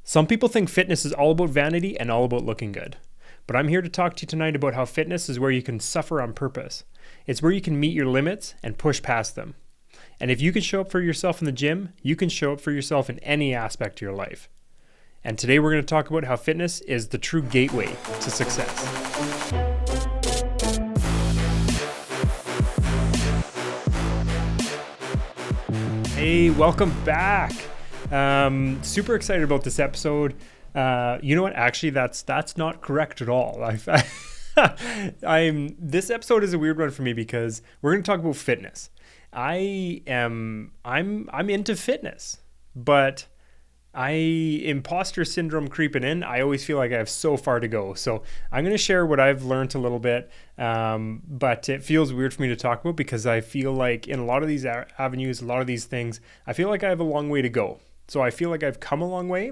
Some people think fitness is all about vanity and all about looking good. But I'm here to talk to you tonight about how fitness is where you can suffer on purpose. It's where you can meet your limits and push past them. And if you can show up for yourself in the gym, you can show up for yourself in any aspect of your life. And today we're going to talk about how fitness is the true gateway to success. Hey, welcome back. Super excited about this episode. You know what? Actually, that's not correct at all. This episode is a weird one for me because we're going to talk about fitness. I'm into fitness, but imposter syndrome creeping in. I always feel like I have so far to go. So I'm going to share what I've learned a little bit. But it feels weird for me to talk about because I feel like in a lot of these avenues, a lot of these things, I feel like I have a long way to go. So I feel like I've come a long way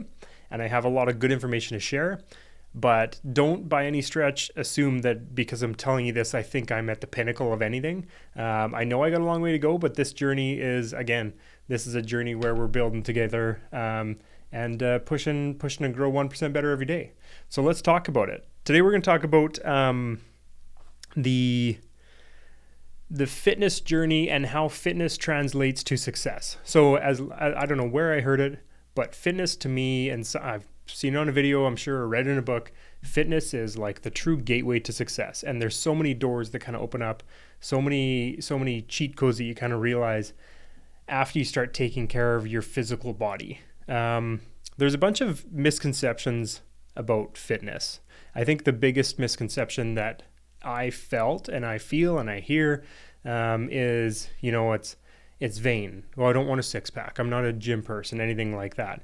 and I have a lot of good information to share, but don't by any stretch assume that because I'm telling you this, I think I'm at the pinnacle of anything. I know I got a long way to go, but this journey is, again, this is a journey where we're building together and pushing to grow 1% better every day. So let's talk about it. Today we're going to talk about the fitness journey and how fitness translates to success. So as I don't know where I heard it, but fitness to me, and so I've seen it on a video, I'm sure, or read in a book, fitness is like the true gateway to success. And there's so many doors that kind of open up, so many cheat codes that you kind of realize after you start taking care of your physical body. There's a bunch of misconceptions about fitness. I think the biggest misconception that I felt and I feel and I hear is, it's vain. Well, I don't want a six pack. I'm not a gym person, anything like that.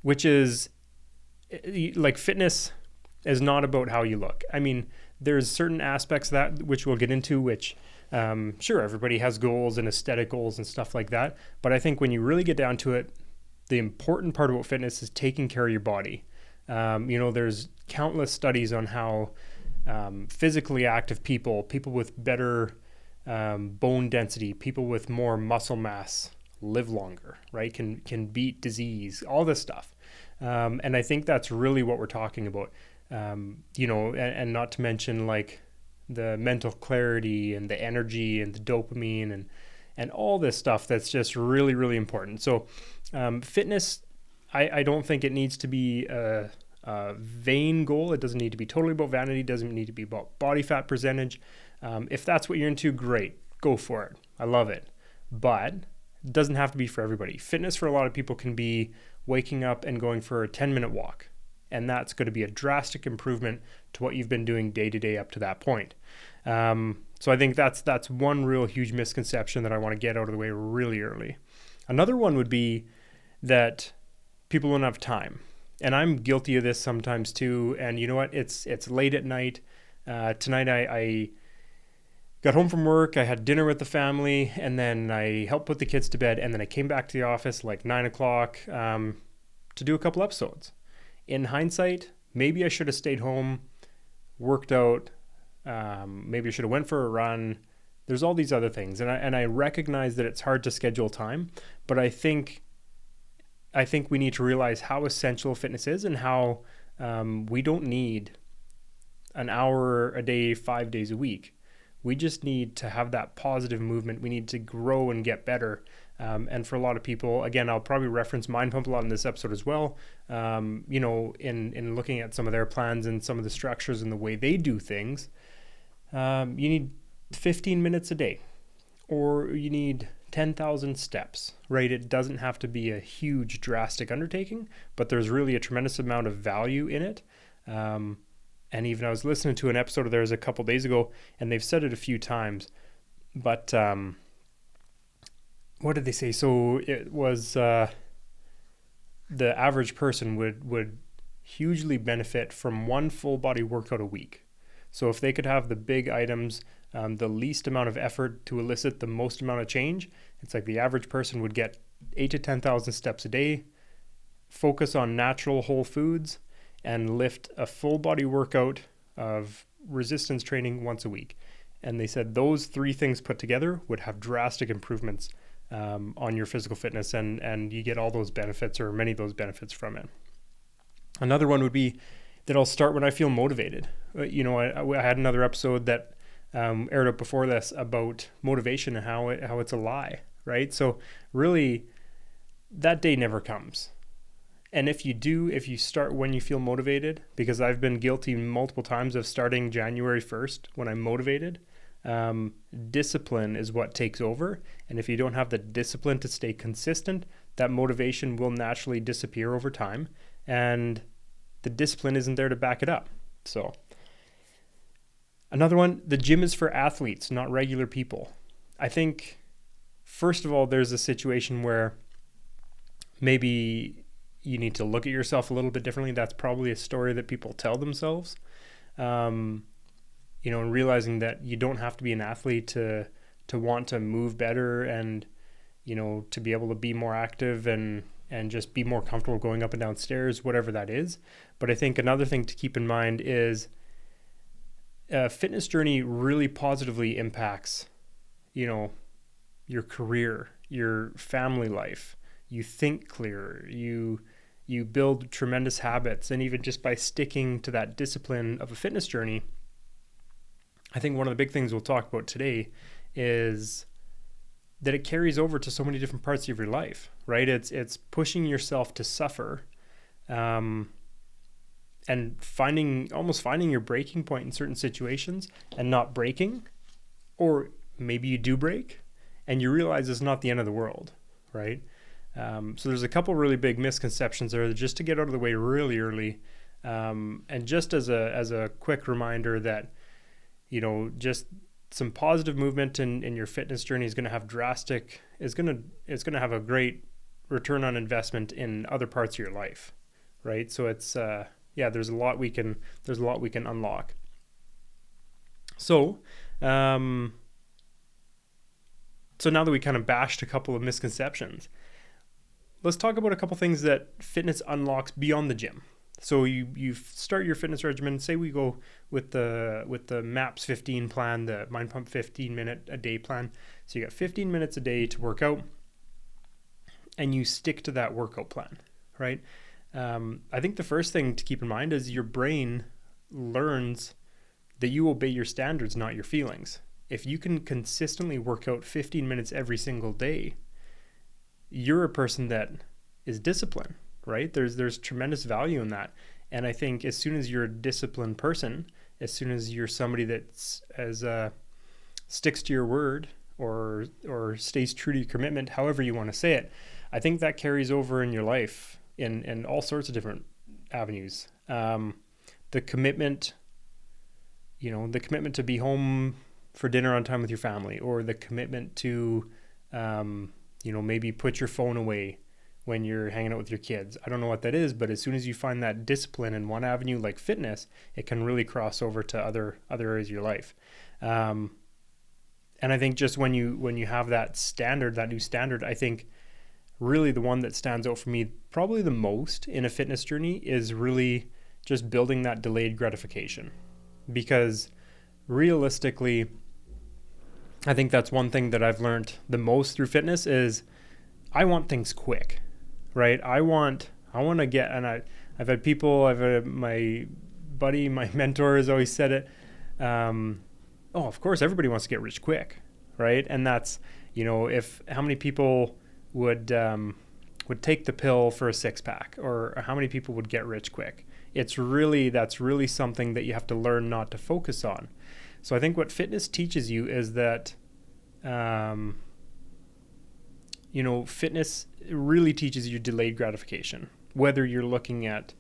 Which is like fitness is not about how you look. I mean, there's certain aspects of that which we'll get into, which sure, everybody has goals and aesthetic goals and stuff like that. But I think when you really get down to it, the important part about fitness is taking care of your body. There's countless studies on how physically active people with better bone density, people with more muscle mass live longer, right? Can beat disease, all this stuff. And I think that's really what we're talking about. And not to mention like the mental clarity and the energy and the dopamine and all this stuff that's just really, really important. So fitness, I don't think it needs to be a vain goal. It doesn't need to be totally about vanity. It doesn't need to be about body fat percentage. If that's what you're into, great, go for it. I love it. But it doesn't have to be for everybody. Fitness for a lot of people can be waking up and going for a 10-minute walk. And that's going to be a drastic improvement to what you've been doing day to day up to that point. So I think that's one real huge misconception that I want to get out of the way really early. Another one would be that people don't have time. And I'm guilty of this sometimes too. And you know what? It's late at night. Tonight I got home from work. I had dinner with the family, and then I helped put the kids to bed. And then I came back to the office like 9 o'clock to do a couple episodes. In hindsight, maybe I should have stayed home, worked out. Maybe I should have went for a run. There's all these other things, and I recognize that it's hard to schedule time. But I think we need to realize how essential fitness is and how we don't need an hour a day, 5 days a week. We just need to have that positive movement. We need to grow and get better. And for a lot of people, again, I'll probably reference Mind Pump a lot in this episode as well. In looking at some of their plans and some of the structures and the way they do things, you need 15 minutes a day, or you need 10,000 steps, right? It doesn't have to be a huge, drastic undertaking, but there's really a tremendous amount of value in it. And even I was listening to an episode of theirs a couple days ago, and they've said it a few times, but what did they say? So it was the average person would hugely benefit from one full body workout a week. So if they could have the big items, the least amount of effort to elicit the most amount of change, it's like the average person would get 8 to 10,000 steps a day, focus on natural whole foods, and lift a full body workout of resistance training once a week. And they said those three things put together would have drastic improvements on your physical fitness, and you get all those benefits or many of those benefits from it. Another one would be that I'll start when I feel motivated. I had another episode that aired up before this about motivation and how it's a lie, right? So really, that day never comes. And if you start when you feel motivated, because I've been guilty multiple times of starting January 1st when I'm motivated, discipline is what takes over. And if you don't have the discipline to stay consistent, that motivation will naturally disappear over time. And the discipline isn't there to back it up. So another one, the gym is for athletes, not regular people. I think, first of all, there's a situation where maybe you need to look at yourself a little bit differently. That's probably a story that people tell themselves. And realizing that you don't have to be an athlete to want to move better and, to be able to be more active and just be more comfortable going up and down stairs, whatever that is. But I think another thing to keep in mind is a fitness journey really positively impacts, your career, your family life. You think clearer, you build tremendous habits, and even just by sticking to that discipline of a fitness journey, I think one of the big things we'll talk about today is that it carries over to so many different parts of your life, right? It's pushing yourself to suffer, and finding your breaking point in certain situations and not breaking, or maybe you do break and you realize it's not the end of the world, right? So there's a couple really big misconceptions there, just to get out of the way really early, and just as a quick reminder that just some positive movement in your fitness journey is going to have it's going to have a great return on investment in other parts of your life, right? So it's there's a lot we can unlock. So now that we kind of bashed a couple of misconceptions, let's talk about a couple things that fitness unlocks beyond the gym. So you start your fitness regimen. Say we go with the MAPS 15 plan, the Mind Pump 15 minute a day plan. So you got 15 minutes a day to work out, and you stick to that workout plan, right? I think the first thing to keep in mind is your brain learns that you obey your standards, not your feelings. If you can consistently work out 15 minutes every single day, you're a person that is disciplined, right? There's tremendous value in that. And I think as soon as you're a disciplined person, as soon as you're somebody that's sticks to your word or stays true to your commitment, however you want to say it, I think that carries over in your life in all sorts of different avenues. The commitment to be home for dinner on time with your family, or the commitment to maybe put your phone away when you're hanging out with your kids. I don't know what that is, but as soon as you find that discipline in one avenue like fitness, it can really cross over to other areas of your life. And I think just when you have that standard, that new standard, I think really the one that stands out for me probably the most in a fitness journey is really just building that delayed gratification. Because realistically, I think that's one thing that I've learned the most through fitness is I want things quick, right? I want to get, and I've had people, my buddy, my mentor has always said it. Of course, everybody wants to get rich quick, right? And that's, how many people would take the pill for a 6-pack, or how many people would get rich quick? That's really something that you have to learn not to focus on. So I think what fitness teaches you is that, fitness really teaches you delayed gratification. Whether you're looking at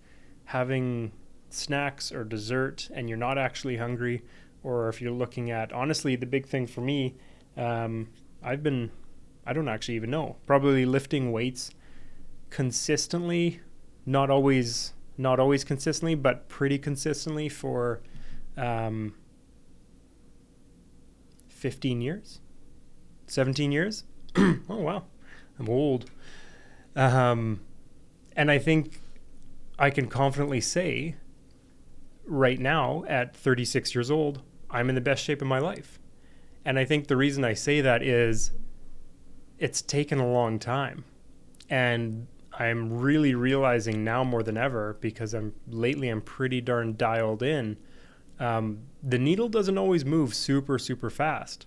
having snacks or dessert and you're not actually hungry, or if you're looking at, honestly, the big thing for me, I don't actually even know, probably lifting weights consistently, not always consistently, but pretty consistently for 15 years, 17 years. Oh, wow. I'm old. And I think I can confidently say right now at 36 years old, I'm in the best shape of my life. And I think the reason I say that is it's taken a long time. And I'm really realizing now more than ever, because I'm pretty darn dialed in. The needle doesn't always move super, super fast.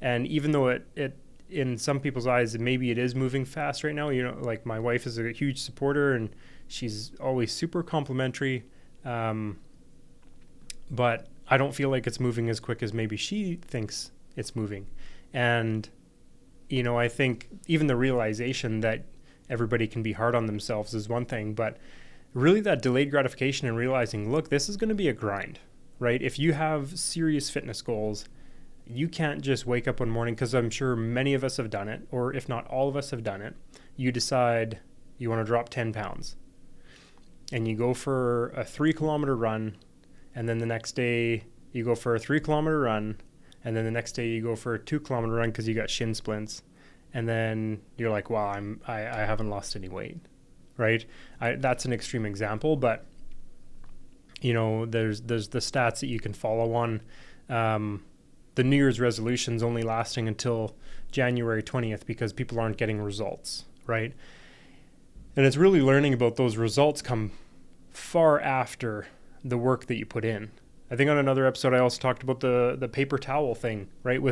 And even though it in some people's eyes, maybe it is moving fast right now, like my wife is a huge supporter and she's always super complimentary. But I don't feel like it's moving as quick as maybe she thinks it's moving. And, I think even the realization that everybody can be hard on themselves is one thing, but really that delayed gratification and realizing, look, this is going to be a grind, right? If you have serious fitness goals, you can't just wake up one morning, because I'm sure many of us have done it, or if not all of us have done it. You decide you want to drop 10 pounds and you go for a 3-kilometer run. And then the next day you go for a 3-kilometer run. And then the next day you go for a 2-kilometer run because you got shin splints. And then you're like, wow, I haven't lost any weight, right? That's an extreme example, but there's the stats that you can follow on. The New Year's resolutions only lasting until January 20th because people aren't getting results, right? And it's really learning about those results come far after the work that you put in. I think on another episode I also talked about the paper towel thing, right? We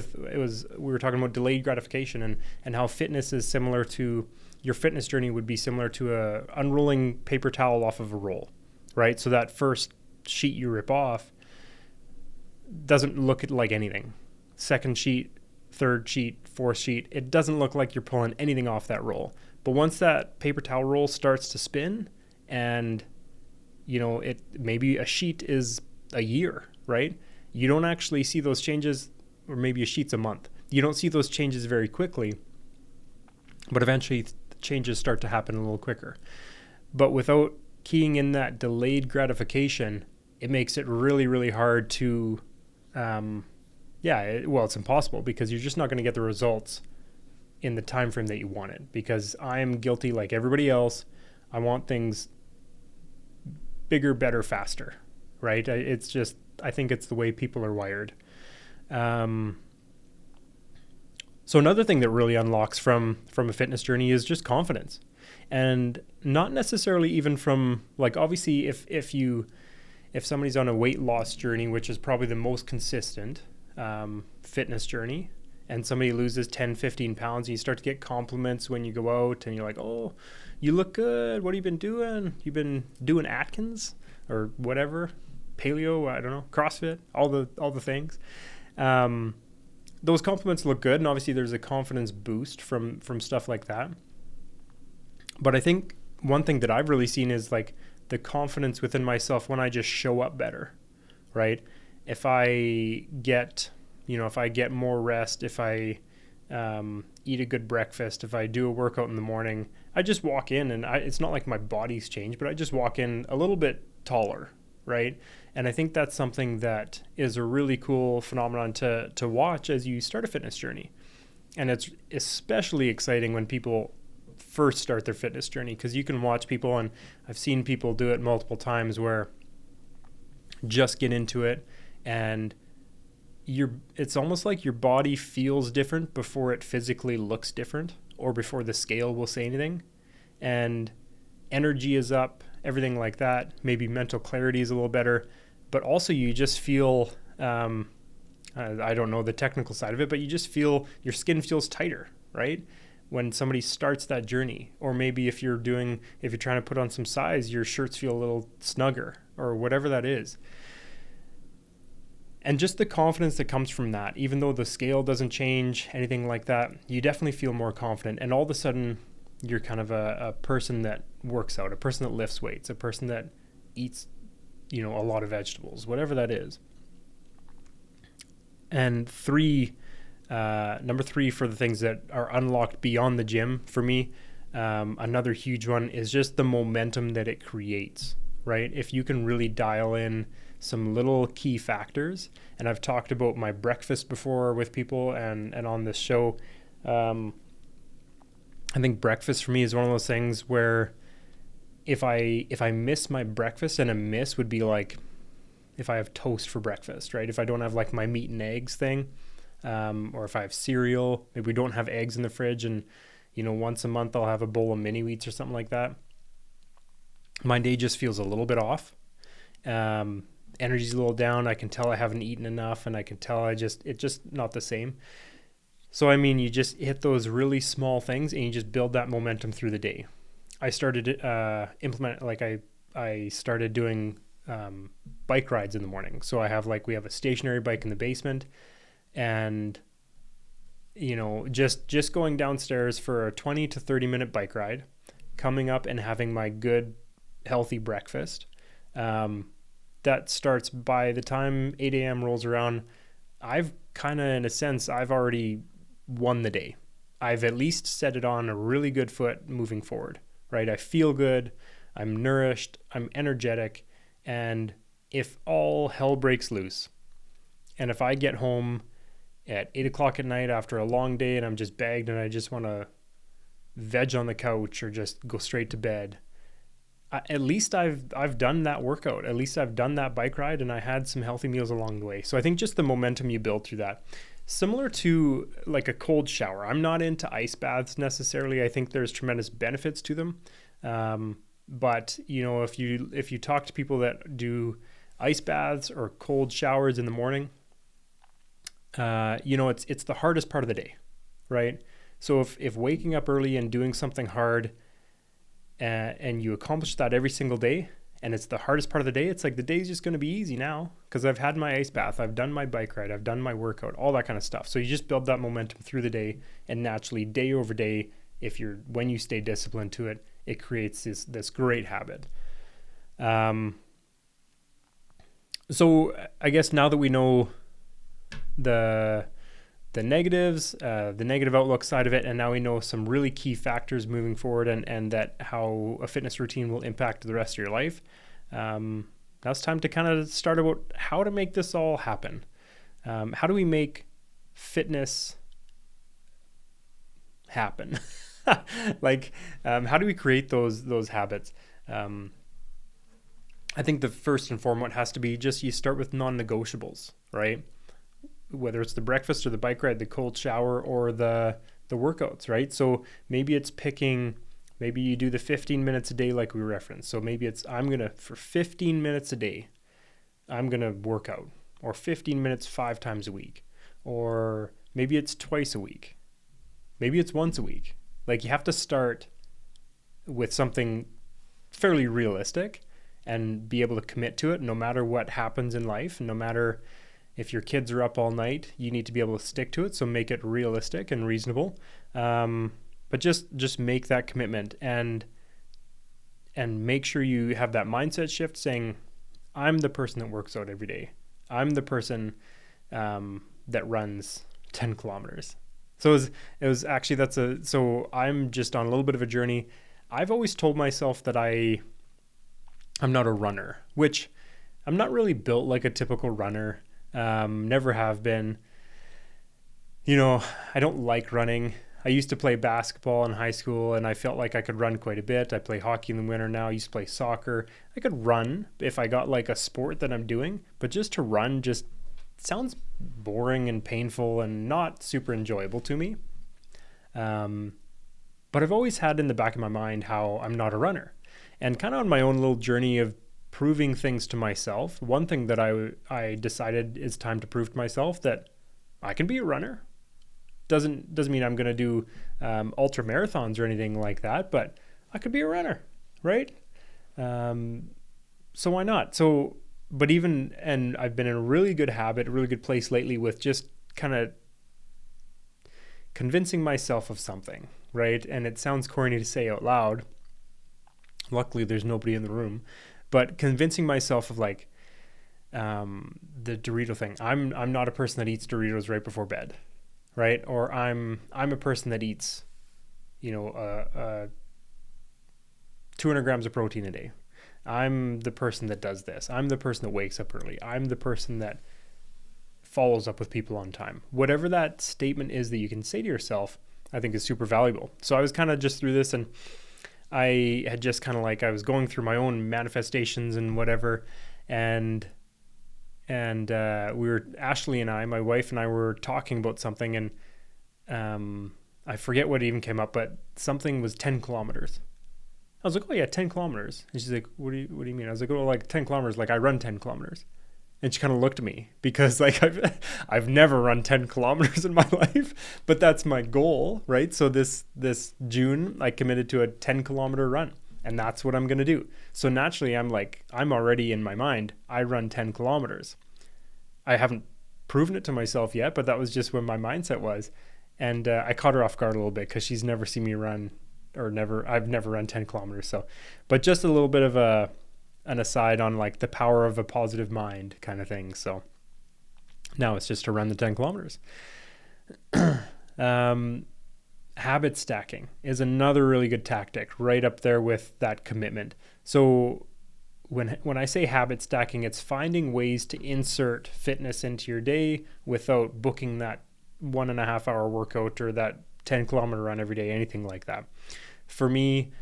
were talking about delayed gratification and how fitness is similar to your fitness journey would be similar to a unrolling paper towel off of a roll, right? So that first sheet you rip off doesn't look like anything. Second sheet, third sheet, fourth sheet, it doesn't look like you're pulling anything off that roll. But once that paper towel roll starts to spin and it maybe a sheet is a year, right? You don't actually see those changes, or maybe a sheet's a month. You don't see those changes very quickly, but eventually changes start to happen a little quicker. But without keying in that delayed gratification, it makes it really, really hard to, it's impossible, because you're just not going to get the results in the time frame that you wanted. Because I'm guilty like everybody else. I want things bigger, better, faster, right? It's just, I think it's the way people are wired. So another thing that really unlocks from a fitness journey is just confidence. And not necessarily even from, like, obviously if somebody's on a weight loss journey, which is probably the most consistent fitness journey, and somebody loses 10, 15 pounds, and you start to get compliments when you go out and you're like, oh, you look good. What have you been doing? You've been doing Atkins or whatever, paleo, I don't know, CrossFit, all the things. Those compliments look good, and obviously there's a confidence boost from stuff like that. But I think one thing that I've really seen is like the confidence within myself when I just show up better, right? If I get more rest, if I eat a good breakfast, if I do a workout in the morning, I just walk in and it's not like my body's changed, but I just walk in a little bit taller, right? And I think that's something that is a really cool phenomenon to watch as you start a fitness journey. And it's especially exciting when people first start their fitness journey, because you can watch people, and I've seen people do it multiple times, where just get into it and it's almost like your body feels different before it physically looks different, or before the scale will say anything. And energy is up, everything like that. Maybe mental clarity is a little better, but also you just feel, I don't know the technical side of it, but you just feel your skin feels tighter, right? When somebody starts that journey. Or maybe if you're trying to put on some size, your shirts feel a little snugger, or whatever that is. And just the confidence that comes from that, even though the scale doesn't change, anything like that, you definitely feel more confident. And all of a sudden, you're kind of a person that works out, a person that lifts weights, a person that eats, a lot of vegetables, whatever that is. And number 3 for the things that are unlocked beyond the gym for me, another huge one is just the momentum that it creates, right? If you can really dial in some little key factors, and I've talked about my breakfast before with people and on this show. I think breakfast for me is one of those things where if I miss my breakfast, and a miss would be like if I have toast for breakfast, right? If I don't have like my meat and eggs thing, or if I have cereal, maybe we don't have eggs in the fridge, and once a month I'll have a bowl of mini wheats or something like that. My day just feels a little bit off. Energy's a little down. I can tell I haven't eaten enough, and I can tell it's just not the same. So, you just hit those really small things and you just build that momentum through the day. I started I started doing bike rides in the morning. So we have a stationary bike in the basement, and just going downstairs for a 20 to 30 minute bike ride, coming up and having my good healthy breakfast. That starts by the time 8 a.m. rolls around. I've kind of, in a sense, I've already won the day. I've at least set it on a really good foot moving forward, right? I feel good. I'm nourished. I'm energetic. And if all hell breaks loose, and if I get home at 8 o'clock at night after a long day and I'm just bagged and I just want to veg on the couch or just go straight to bed, at least I've done that workout. At least I've done that bike ride, and I had some healthy meals along the way. So I think just the momentum you build through that, similar to like a cold shower. I'm not into ice baths necessarily. I think there's tremendous benefits to them. But if you talk to people that do ice baths or cold showers in the morning, it's the hardest part of the day, right? So if waking up early and doing something hard, and you accomplish that every single day, and it's the hardest part of the day, it's like the day's just going to be easy now because I've had my ice bath, I've done my bike ride, I've done my workout, all that kind of stuff. So you just build that momentum through the day, and naturally, day over day, when you stay disciplined to it, it creates this great habit. So I guess now that we know the negatives, the negative outlook side of it, and now we know some really key factors moving forward, and that how a fitness routine will impact the rest of your life. Now it's time to kind of start about how to make this all happen. How do we make fitness happen? How do we create those habits? I think the first and foremost has to be just you start with non-negotiables, right? Whether it's the breakfast or the bike ride, the cold shower or the workouts, right? So maybe you do the 15 minutes a day like we referenced. So maybe for 15 minutes a day, I'm going to work out, or 15 minutes 5 times a week, or maybe it's twice a week. Maybe it's once a week. Like, you have to start with something fairly realistic and be able to commit to it no matter what happens in life, no matter if your kids are up all night, you need to be able to stick to it. So make it realistic and reasonable. But just make that commitment and make sure you have that mindset shift saying, I'm the person that works out every day. I'm the person that runs 10 kilometers. So it was actually, so I'm just on a little bit of a journey. I've always told myself that I'm not a runner, which I'm not really built like a typical runner. Never have been. I don't like running. I used to play basketball in high school, and I felt like I could run quite a bit. I play hockey in the winter now. I used to play soccer. I could run if I got like a sport that I'm doing, but just to run just sounds boring and painful and not super enjoyable to me. But I've always had in the back of my mind how I'm not a runner, and kind of on my own little journey of proving things to myself. One thing that I decided it's time to prove to myself that I can be a runner. Doesn't mean I'm going to do ultra marathons or anything like that, but I could be a runner, right? So why not? And I've been in a really good habit, a really good place lately with just kind of convincing myself of something, right? And it sounds corny to say out loud. Luckily, there's nobody in the room. But convincing myself of like the Dorito thing. I'm not a person that eats Doritos right before bed, right? Or I'm a person that eats, 200 grams of protein a day. I'm the person that does this. I'm the person that wakes up early. I'm the person that follows up with people on time. Whatever that statement is that you can say to yourself, I think is super valuable. So I was kind of just through this, and I had just kind of I was going through my own manifestations and whatever, and and Ashley and I, my wife and I, were talking about something, and I forget what even came up, but something was 10 kilometers. I was like, oh yeah, 10 kilometers. And she's like, what do you mean? I was like, oh, like 10 kilometers, like I run 10 kilometers. And she kind of looked at me because like I've never run 10 kilometers in my life, but that's my goal, right? So this June, I committed to a 10-kilometer run, and that's what I'm going to do. So naturally, I'm already in my mind, I run 10 kilometers. I haven't proven it to myself yet, but that was just when my mindset was. And I caught her off guard a little bit because she's never seen me run, I've never run 10 kilometers. So, but just a little bit of an aside on like the power of a positive mind kind of thing. So now it's just to run the 10 kilometers. Habit stacking is another really good tactic, right up there with that commitment. So when I say habit stacking, it's finding ways to insert fitness into your day without booking that 1.5 hour workout or that 10-kilometer run every day, anything like that. For me,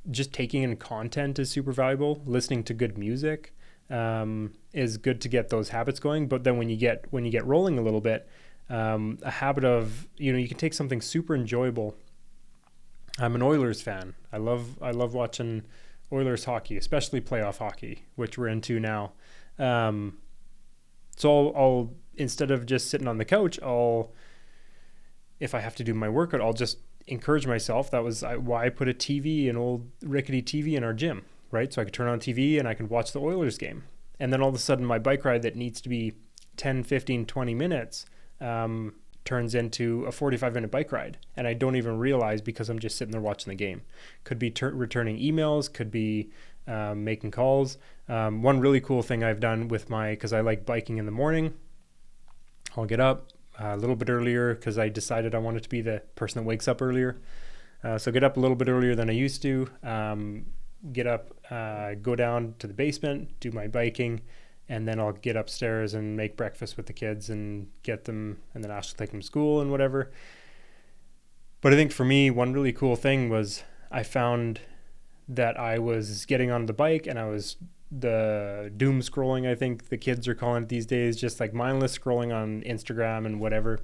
just taking in content is super valuable. Listening to good music is good to get those habits going. But then when you get rolling a little bit, a habit of, you can take something super enjoyable. I'm an Oilers fan. I love watching Oilers hockey, especially playoff hockey, which we're into now. So I'll instead of just sitting on the couch, if I have to do my workout, I'll just encourage myself. That was why I put an old rickety TV in our gym, right? So I could turn on TV and I can watch the Oilers game. And then all of a sudden my bike ride that needs to be 10, 15, 20 minutes turns into a 45-minute bike ride. And I don't even realize because I'm just sitting there watching the game. Could be returning emails, could be making calls. One really cool thing I've done because I like biking in the morning, I'll get up a little bit earlier because I decided I wanted to be the person that wakes up earlier. So get up a little bit earlier than I used to. Get up, go down to the basement, do my biking, and then I'll get upstairs and make breakfast with the kids and get them, and then I'll take them to school and whatever. But I think for me, one really cool thing was I found that I was getting on the bike and I was the doom scrolling, I think the kids are calling it these days, just like mindless scrolling on Instagram and whatever.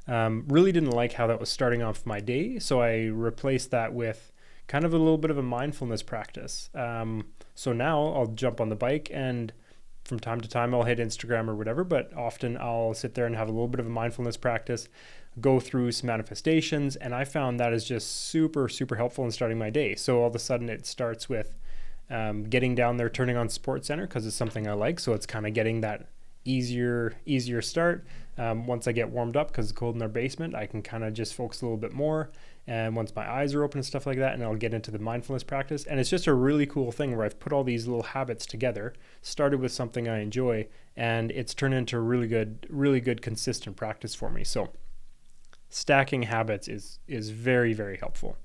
Really didn't like how that was starting off my day, so I replaced that with kind of a little bit of a mindfulness practice. So now I'll jump on the bike and from time to time I'll hit Instagram or whatever, but often I'll sit there and have a little bit of a mindfulness practice, go through some manifestations, and I found that is just super, super helpful in starting my day. So all of a sudden it starts with getting down there, turning on Sports Center because it's something I like. So it's kind of getting that easier start. Once I get warmed up because it's cold in our basement, I can kind of just focus a little bit more. And once my eyes are open and stuff like that, and I'll get into the mindfulness practice. And it's just a really cool thing where I've put all these little habits together, started with something I enjoy, and it's turned into a really good consistent practice for me. So stacking habits is very, very helpful.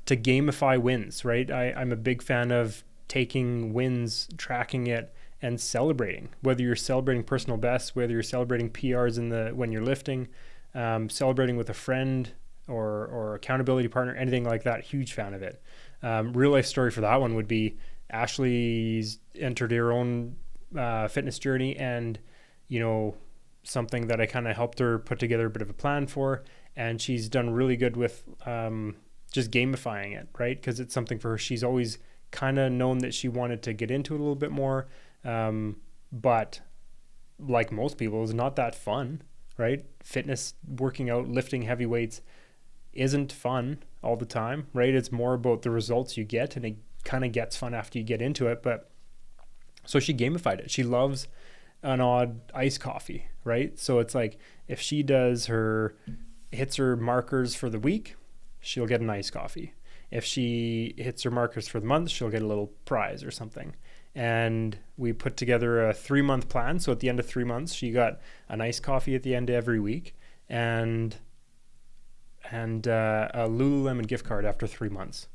To gamify wins, right? I'm a big fan of taking wins, tracking it, and celebrating. Whether you're celebrating personal bests, whether you're celebrating PRs when you're lifting, celebrating with a friend or accountability partner, anything like that. Huge fan of it. Real life story for that one would be Ashley's entered her own fitness journey, and something that I kind of helped her put together a bit of a plan for, and she's done really good with just gamifying it, right? Because it's something for her. She's always kind of known that she wanted to get into it a little bit more, but like most people, it's not that fun, right? Fitness, working out, lifting heavy weights isn't fun all the time, right? It's more about the results you get, and it kind of gets fun after you get into it. But so she gamified it. She loves an odd iced coffee, right? So it's like if she hits her markers for the week, she'll get an iced coffee. If she hits her markers for the month, she'll get a little prize or something. And we put together a 3-month plan. So at the end of 3 months, she got an iced coffee at the end of every week and a Lululemon gift card after 3 months.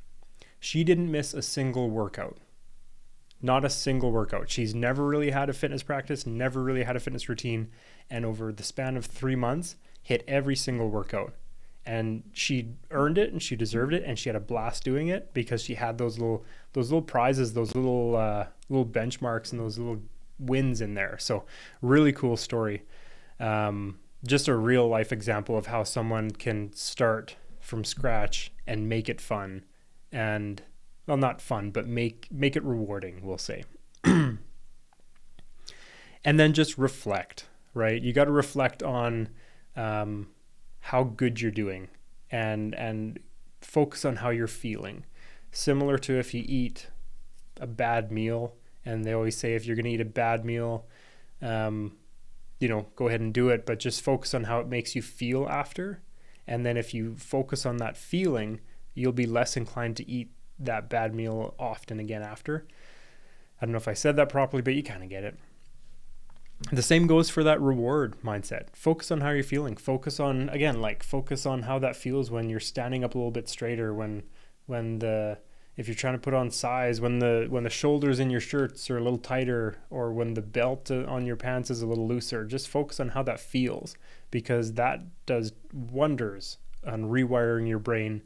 She didn't miss a single workout. Not a single workout. She's never really had a fitness practice, never really had a fitness routine, and over the span of 3 months, hit every single workout. And she earned it and she deserved it, and she had a blast doing it because she had those little prizes, those little benchmarks, and those little wins in there. So really cool story. Just a real life example of how someone can start from scratch and make it fun, and well, not fun, but make it rewarding, we'll say. And then just reflect, right? You got to reflect on how good you're doing, and focus on how you're feeling. Similar to if you eat a bad meal, and they always say if you're going to eat a bad meal, go ahead and do it, but just focus on how it makes you feel after. And then if you focus on that feeling, you'll be less inclined to eat that bad meal often again after. I don't know if I said that properly, but you kind of get it. The same goes for that reward mindset. Focus on how you're feeling. Focus on how that feels when you're standing up a little bit straighter, if you're trying to put on size, when the shoulders in your shirts are a little tighter, or when the belt on your pants is a little looser. Just focus on how that feels, because that does wonders on rewiring your brain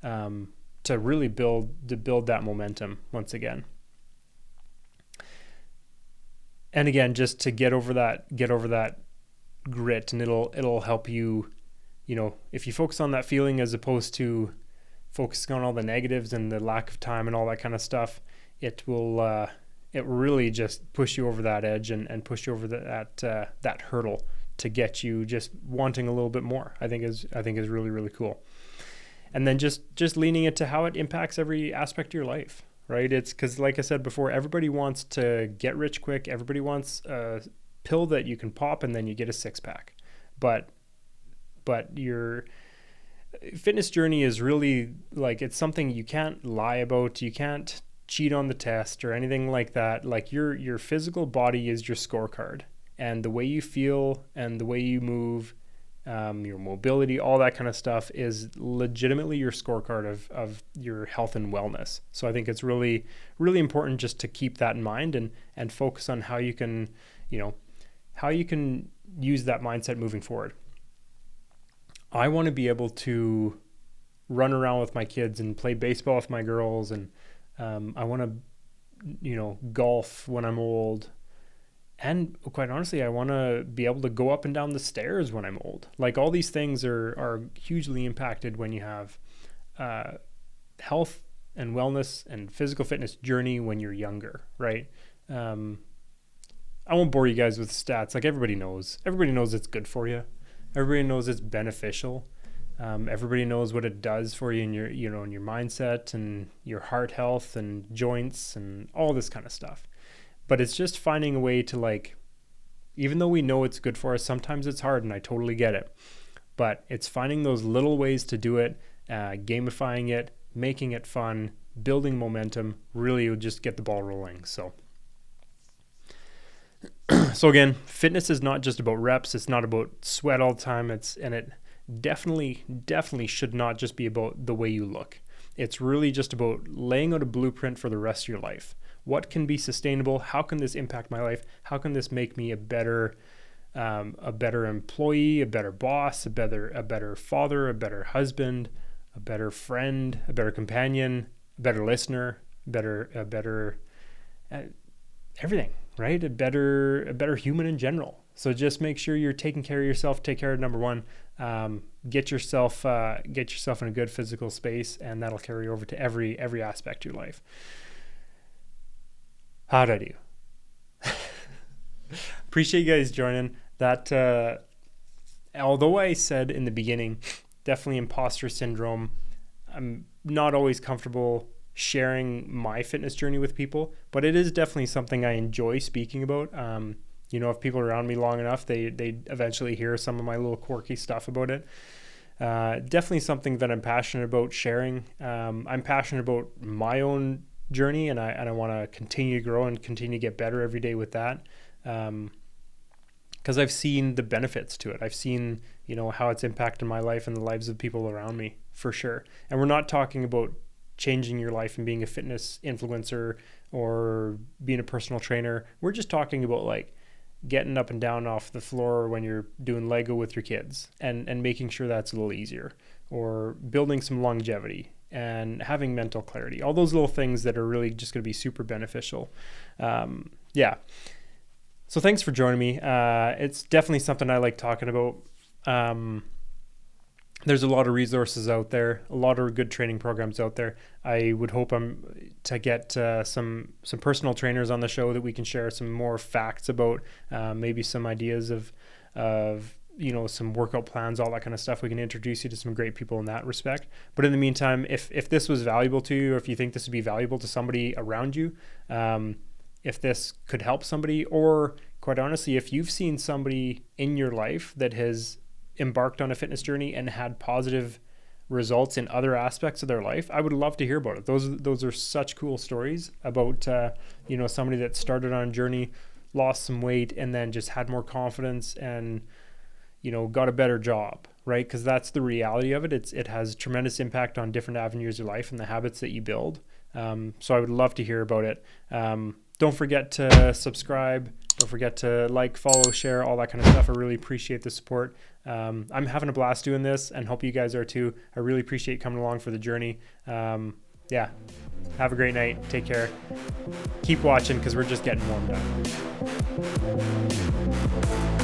to really build that momentum once again. And again, just to get over that grit, and it'll help you, if you focus on that feeling as opposed to focusing on all the negatives and the lack of time and all that kind of stuff, it will really just push you over that edge and push you over that hurdle to get you just wanting a little bit more. I think is really, really cool. And then just leaning into how it impacts every aspect of your life, right? It's because, like I said before, everybody wants to get rich quick. Everybody wants a pill that you can pop and then you get a six-pack. But your fitness journey is really like, it's something you can't lie about. You can't cheat on the test or anything like that. Like your physical body is your scorecard, and the way you feel and the way you move, your mobility, all that kind of stuff is legitimately your scorecard of your health and wellness. So I think it's really, really important just to keep that in mind and focus on how you can use that mindset moving forward. I want to be able to run around with my kids and play baseball with my girls, and I want to, golf when I'm old. And quite honestly, I want to be able to go up and down the stairs when I'm old. Like, all these things are hugely impacted when you have health and wellness and physical fitness journey when you're younger, right? I won't bore you guys with stats. Like, everybody knows it's good for you. Everybody knows it's beneficial. Everybody knows what it does for you in your, in your mindset and your heart health and joints and all this kind of stuff. But it's just finding a way to, like, even though we know it's good for us, sometimes it's hard, and I totally get it. But it's finding those little ways to do it, gamifying it, making it fun, building momentum, really would just get the ball rolling. So again, fitness is not just about reps. It's not about sweat all the time. It definitely should not just be about the way you look. It's really just about laying out a blueprint for the rest of your life. What can be sustainable? How can this impact my life? How can this make me a better employee, a better boss, a better father, a better husband, a better friend, a better companion, a better listener, a better everything, right? A better human in general. So just make sure you're taking care of yourself. Take care of number one. Get yourself in a good physical space, and that'll carry over to every aspect of your life. How'd I do? Appreciate you guys joining. That although I said in the beginning, definitely imposter syndrome, I'm not always comfortable sharing my fitness journey with people, but it is definitely something I enjoy speaking about. If people are around me long enough, they eventually hear some of my little quirky stuff about it. Definitely something that I'm passionate about sharing. I'm passionate about my own journey, and I want to continue to grow and continue to get better every day with that. Because I've seen the benefits to it. I've seen, how it's impacted my life and the lives of people around me, for sure. And we're not talking about changing your life and being a fitness influencer or being a personal trainer. We're just talking about, like, getting up and down off the floor when you're doing Lego with your kids and making sure that's a little easier, or building some longevity and having mental clarity, all those little things that are really just going to be super beneficial. So thanks for joining me. It's definitely something I like talking about. There's a lot of resources out there, a lot of good training programs out there. I would hope to get some personal trainers on the show that we can share some more facts about, maybe some ideas of some workout plans, all that kind of stuff. We can introduce you to some great people in that respect. But in the meantime, if this was valuable to you, or if you think this would be valuable to somebody around you, if this could help somebody, or quite honestly, if you've seen somebody in your life that has embarked on a fitness journey and had positive results in other aspects of their life, I would love to hear about it. Those are such cool stories about somebody that started on a journey, lost some weight, and then just had more confidence and got a better job, right? Because that's the reality of it. It has tremendous impact on different avenues of life and the habits that you build. So I would love to hear about it. Don't forget to subscribe. Don't forget to like, follow, share, all that kind of stuff. I really appreciate the support. I'm having a blast doing this, and hope you guys are too. I really appreciate coming along for the journey. Yeah, have a great night. Take care. Keep watching, because we're just getting warmed up.